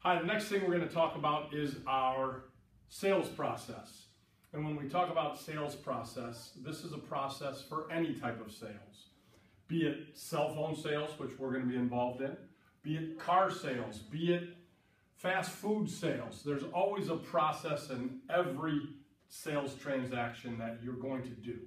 Hi, the next thing we're going to talk about is our sales process. And when we talk about sales process, this is a process for any type of sales. Be it cell phone sales, which we're going to be involved in, be it car sales, be it fast food sales. There's always a process in every sales transaction that you're going to do.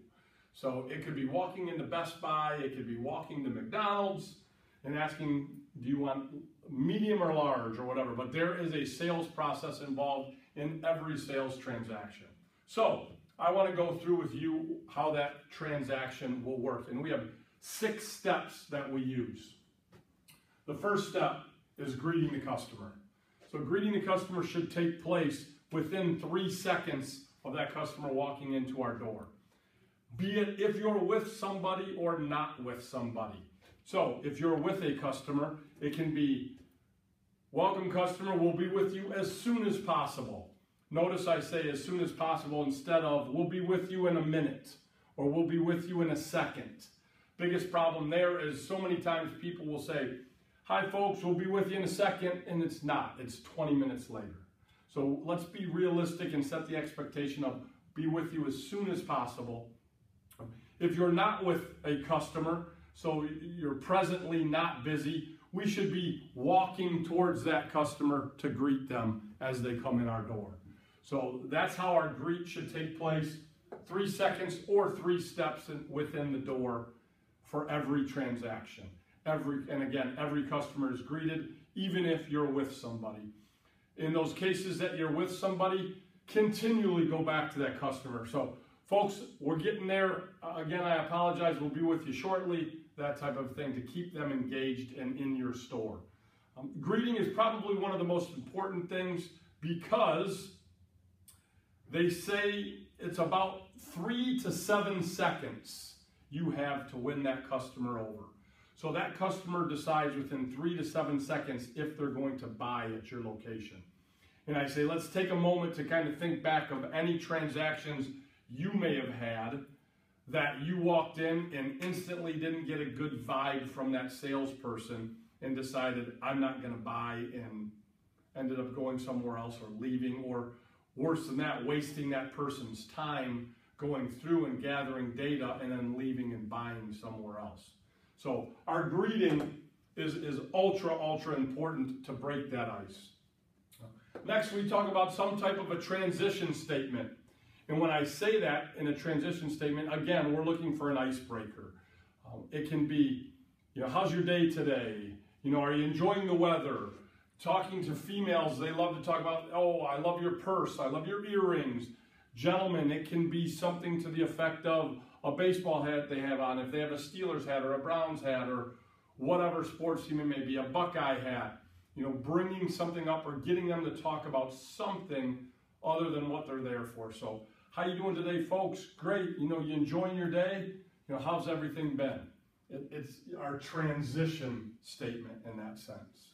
So it could be walking into Best Buy, it could be walking to McDonald's and asking, do you want medium or large or whatever, but there is a sales process involved in every sales transaction. So I want to go through with you how that transaction will work. And we have 6 steps that we use. The first step is greeting the customer. So greeting the customer should take place within 3 seconds of that customer walking into our door. Be it if you're with somebody or not with somebody. So if you're with a customer, it can be, welcome customer, we'll be with you as soon as possible. Notice I say as soon as possible instead of we'll be with you in a minute or we'll be with you in a second. Biggest problem there is so many times people will say, hi folks, we'll be with you in a second, and it's not. It's 20 minutes later. So let's be realistic and set the expectation of be with you as soon as possible. If you're not with a customer, so you're presently not busy, we should be walking towards that customer to greet them as they come in our door. So that's how our greet should take place, 3 seconds or 3 steps within the door for every transaction. And again, every customer is greeted, even if you're with somebody. In those cases that you're with somebody, continually go back to that customer. So folks, we're getting there. Again, I apologize. We'll be with you shortly. That type of thing to keep them engaged and in your store. Greeting is probably one of the most important things because they say it's about 3 to 7 seconds you have to win that customer over. So that customer decides within 3 to 7 seconds if they're going to buy at your location. And I say, let's take a moment to kind of think back of any transactions you may have had that you walked in and instantly didn't get a good vibe from that salesperson and decided, I'm not going to buy, and ended up going somewhere else or leaving, or worse than that, wasting that person's time going through and gathering data and then leaving and buying somewhere else. So our greeting is ultra important to break that ice. Next, we talk about some type of a transition statement. And when I say that in a transition statement, again, we're looking for an icebreaker. It can be, how's your day today? Are you enjoying the weather? Talking to females, they love to talk about, oh, I love your purse, I love your earrings. Gentlemen, it can be something to the effect of a baseball hat they have on, if they have a Steelers hat or a Browns hat or whatever sports team it may be, a Buckeye hat. Bringing something up or getting them to talk about something other than what they're there for. So, how you doing today, folks? Great. You enjoying your day? How's everything been? It's our transition statement in that sense.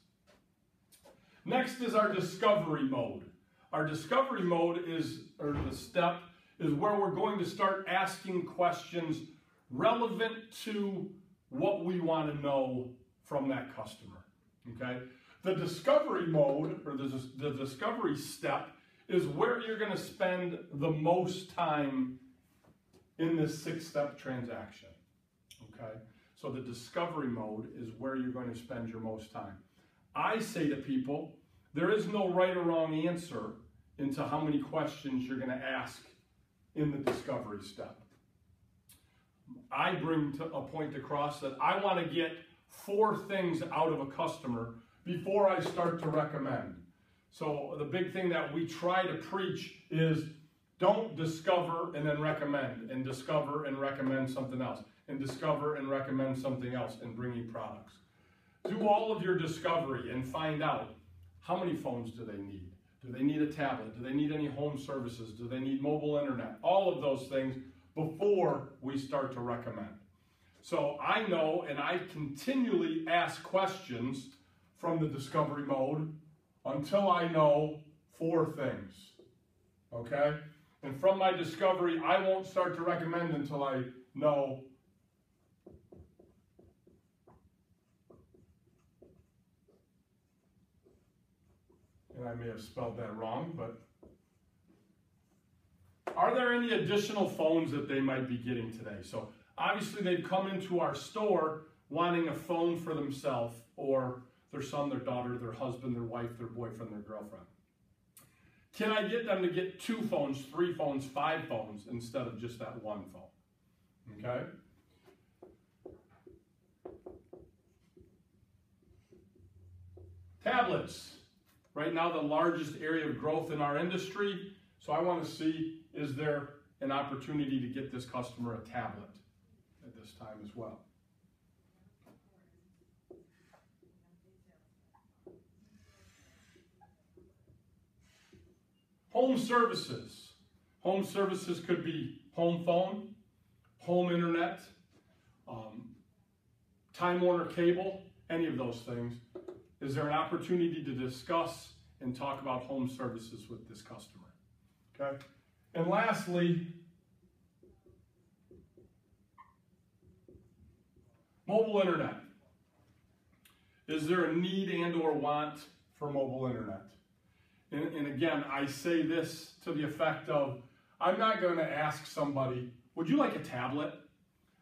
Next is our discovery mode. Our discovery mode the step is where we're going to start asking questions relevant to what we want to know from that customer. Okay? The discovery mode, or the discovery step, is where you're going to spend the most time in this 6-step transaction. Okay? So the discovery mode is where you're going to spend your most time. I say to people, there is no right or wrong answer into how many questions you're going to ask in the discovery step. I bring a point across that I want to get 4 things out of a customer before I start to recommend. So the big thing that we try to preach is don't discover and then recommend, and discover and recommend something else, and discover and recommend something else in bringing products. Do all of your discovery and find out how many phones do they need? Do they need a tablet? Do they need any home services? Do they need mobile internet? All of those things before we start to recommend. So I know, and I continually ask questions from the discovery mode until I know 4 things, okay? And from my discovery, I won't start to recommend until I know and I may have spelled that wrong, but are there any additional phones that they might be getting today? So obviously they'd come into our store wanting a phone for themselves or their son, their daughter, their husband, their wife, their boyfriend, their girlfriend. Can I get them to get 2 phones, 3 phones, 5 phones instead of just that one phone? Okay? Tablets. Right now, the largest area of growth in our industry. So I want to see, is there an opportunity to get this customer a tablet at this time as well? Home services. Home services could be home phone, home internet, Time Warner cable, any of those things. Is there an opportunity to discuss and talk about home services with this customer? Okay. And lastly, mobile internet. Is there a need and or want for mobile internet? And again, I say this to the effect of, I'm not going to ask somebody, would you like a tablet?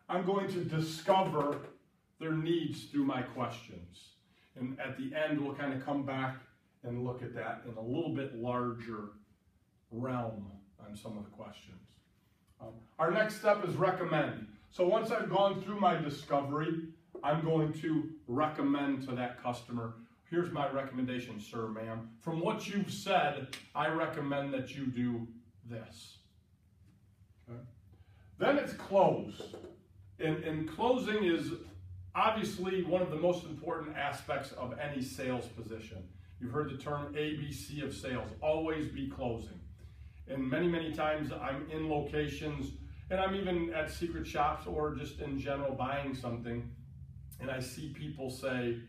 I'm going to discover their needs through my questions. And at the end, we'll kind of come back and look at that in a little bit larger realm on some of the questions. Our next step is recommend. So once I've gone through my discovery, I'm going to recommend to that customer, here's my recommendation, sir, ma'am. From what you've said, I recommend that you do this. Okay. Then it's close. And closing is obviously one of the most important aspects of any sales position. You've heard the term ABC of sales, always be closing. And many, many times I'm in locations, and I'm even at secret shops or just in general buying something, and I see people say,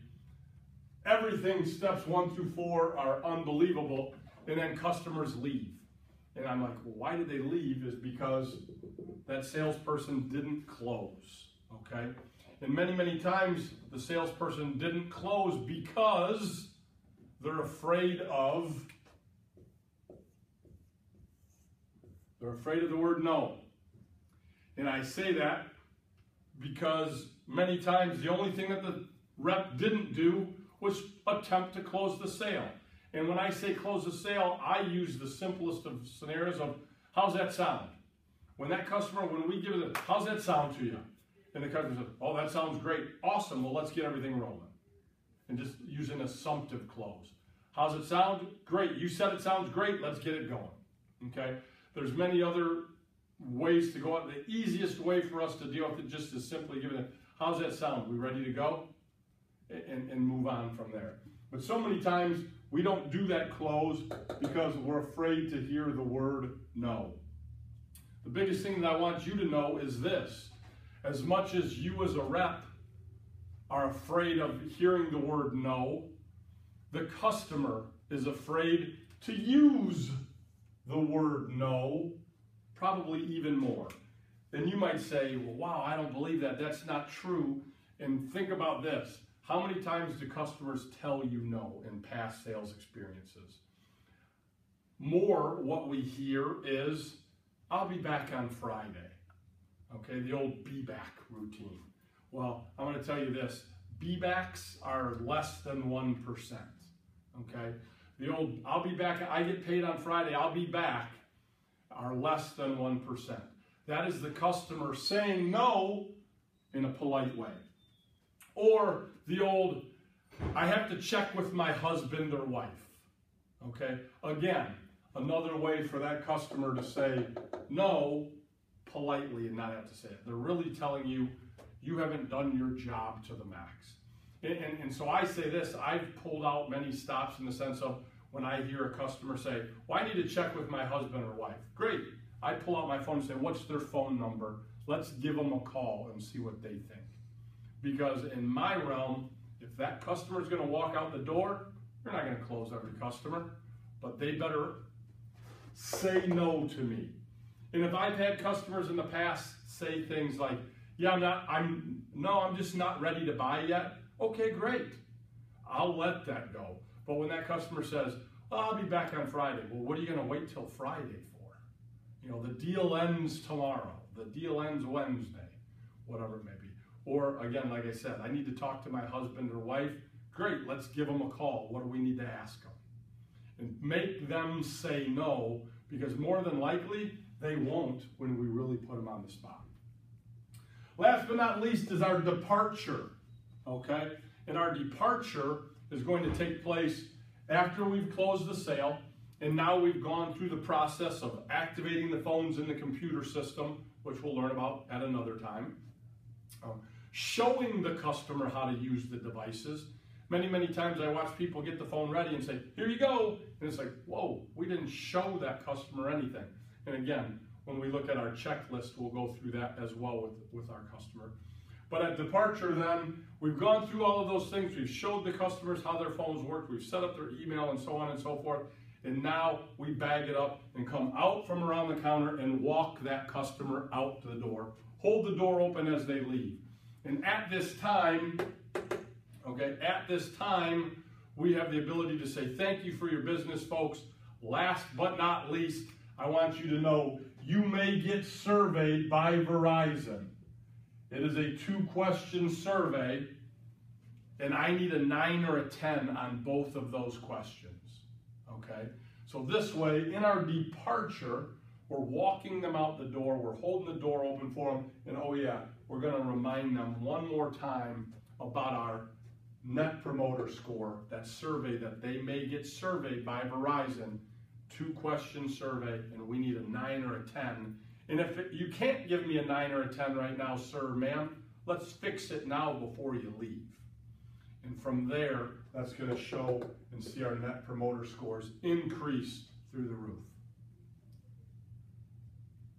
everything steps 1 through 4 are unbelievable, and then customers leave. And I'm like, well, why did they leave? Is because that salesperson didn't close, okay? And many, many times the salesperson didn't close because they're afraid of the word no. And I say that because many times the only thing that the rep didn't do was attempt to close the sale. And when I say close the sale, I use the simplest of scenarios of, how's that sound? When we give it, how's that sound to you? And the customer says, oh, that sounds great. Awesome, well, let's get everything rolling. And just use an assumptive close. How's it sound? Great. You said it sounds great. Let's get it going. Okay? There's many other ways to go out. The easiest way for us to deal with it just is simply giving it, how's that sound? We ready to go? And move on from there. But so many times we don't do that close because we're afraid to hear the word no. The biggest thing that I want you to know is this. As much as you as a rep are afraid of hearing the word no, the customer is afraid to use the word no, probably even more. Then you might say, well, wow, I don't believe that. That's not true. And think about this. How many times do customers tell you no in past sales experiences? More, what we hear is, I'll be back on Friday. Okay, the old be back routine. Well, I'm going to tell you this. Be backs are less than 1%. Okay, the old I'll be back, I get paid on Friday, I'll be back, are less than 1%. That is the customer saying no in a polite way. Or the old, I have to check with my husband or wife. Okay, again, another way for that customer to say no politely and not have to say it. They're really telling you, you haven't done your job to the max. And so I say this, I've pulled out many stops in the sense of when I hear a customer say, well, I need to check with my husband or wife. Great. I pull out my phone and say, what's their phone number? Let's give them a call and see what they think. Because in my realm, if that customer is going to walk out the door, you're not going to close every customer, but they better say no to me. And if I've had customers in the past say things like, yeah, I'm just not ready to buy yet. Okay, great. I'll let that go. But when that customer says, I'll be back on Friday. Well, what are you going to wait till Friday for? You know, the deal ends tomorrow. The deal ends Wednesday, whatever it may be. Or again, like I said, I need to talk to my husband or wife. Great, let's give them a call. What do we need to ask them? And make them say no, because more than likely, they won't when we really put them on the spot. Last but not least is our departure, okay? And our departure is going to take place after we've closed the sale, and now we've gone through the process of activating the phones in the computer system, which we'll learn about at another time. Showing the customer how to use the devices. Many times I watch people get the phone ready and say, here you go. And it's like, whoa, we didn't show that customer anything. And again, when we look at our checklist, we'll go through that as well with our customer. But at departure then, we've gone through all of those things. We've showed the customers how their phones work. We've set up their email and so on and so forth. And now we bag it up and come out from around the counter and walk that customer out the door. Hold the door open as they leave. And at this time, we have the ability to say thank you for your business, folks. Last but not least, I want you to know you may get surveyed by Verizon. It is a 2-question survey, and I need a 9 or a 10 on both of those questions, okay? So this way, in our departure, we're walking them out the door, we're holding the door open for them, and oh yeah, we're gonna remind them one more time about our Net Promoter Score, that survey that they may get surveyed by Verizon, 2-question survey, and we need a 9 or a 10. And if you can't give me a 9 or a 10 right now, sir, ma'am, let's fix it now before you leave. And from there, that's going to show and see our Net Promoter Scores increase through the roof.